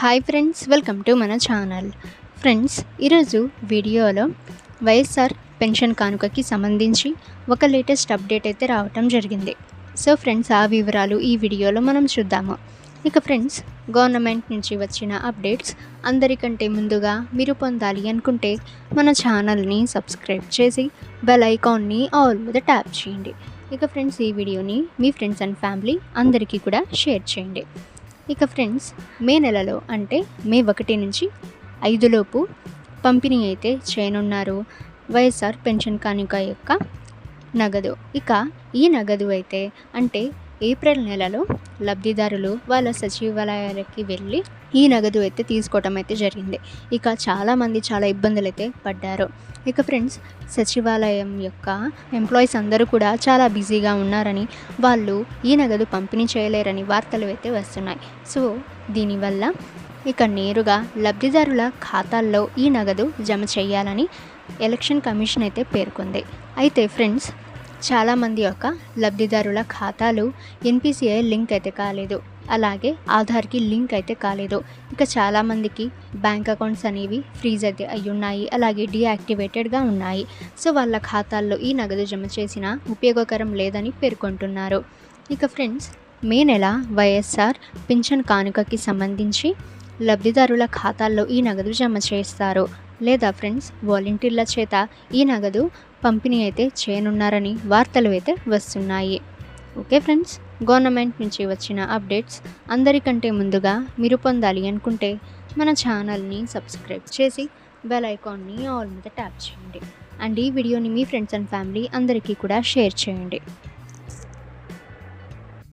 Hi friends, welcome to మన channel. Friends, ఈరోజు వీడియోలో వైఎస్ఆర్ పెన్షన్ కానుకకి సంబంధించి ఒక లేటెస్ట్ అప్డేట్ అయితే రావటం జరిగింది. సో ఫ్రెండ్స్, ఆ వివరాలు ఈ వీడియోలో మనం చూద్దాము. ఇక ఫ్రెండ్స్, గవర్నమెంట్ నుంచి వచ్చిన అప్డేట్స్ అందరికంటే ముందుగా మీరు పొందాలి అనుకుంటే మన ఛానల్ని సబ్స్క్రైబ్ చేసి బెల్ ఐకాన్ని ఆల్ మీద ట్యాప్ చేయండి. ఇక ఫ్రెండ్స్, ఈ వీడియోని మీ ఫ్రెండ్స్ అండ్ ఫ్యామిలీ అందరికీ కూడా షేర్ చేయండి. ఇక ఫ్రెండ్స్, మే నెలలో అంటే మే 1 నుంచి 5 లోపు పంపిణీ అయితే చేయనున్నారు వైఎస్ఆర్ పెన్షన్ కానుక యొక్క నగదు. ఇక ఈ నగదు అయితే అంటే ఏప్రిల్ నెలలో లబ్ధిదారులు వాళ్ళ సచివాలయాలకి వెళ్ళి ఈ నగదు అయితే తీసుకోవటం అయితే జరిగింది. ఇక చాలామంది చాలా ఇబ్బందులు అయితే పడ్డారు. ఇక ఫ్రెండ్స్, సచివాలయం యొక్క ఎంప్లాయీస్ అందరూ కూడా చాలా బిజీగా ఉన్నారని, వాళ్ళు ఈ నగదు పంపిణీ చేయలేరని వార్తలు అయితే వస్తున్నాయి. సో దీనివల్ల ఇక నేరుగా లబ్ధిదారుల ఖాతాల్లో ఈ నగదు జమ చేయాలని ఎలక్షన్ కమిషన్ అయితే పేర్కొంది. అయితే ఫ్రెండ్స్, చాలామంది యొక్క లబ్ధిదారుల ఖాతాలు ఎన్పిసిఐ లింక్ అయితే కాలేదు, అలాగే ఆధార్కి లింక్ అయితే కాలేదు. ఇక చాలామందికి బ్యాంక్ అకౌంట్స్ అనేవి ఫ్రీజ్ అయితే అయి ఉన్నాయి, అలాగే డీయాక్టివేటెడ్గా ఉన్నాయి. సో వాళ్ళ ఖాతాల్లో ఈ నగదు జమ చేసినా ఉపయోగకరం లేదని పేర్కొంటున్నారు. ఇక ఫ్రెండ్స్, మే నెల వైఎస్ఆర్ పింఛన్ కానుకకి సంబంధించి లబ్ధిదారుల ఖాతాల్లో ఈ నగదు జమ చేస్తారు, లేదా ఫ్రెండ్స్ వాలంటీర్ల చేత ఈ నగదు పంపిణీ అయితే చేయనున్నారని వార్తలు అయితే వస్తున్నాయి. ఓకే ఫ్రెండ్స్, గవర్నమెంట్ నుంచి వచ్చిన అప్డేట్స్ అందరికంటే ముందుగా మీరు పొందాలి అనుకుంటే మన ఛానల్ని సబ్స్క్రైబ్ చేసి బెల్ ఐకాన్ని ఆల్ మీద ట్యాప్ చేయండి. అండ్ ఈ వీడియోని మీ ఫ్రెండ్స్ అండ్ ఫ్యామిలీ అందరికీ కూడా షేర్ చేయండి.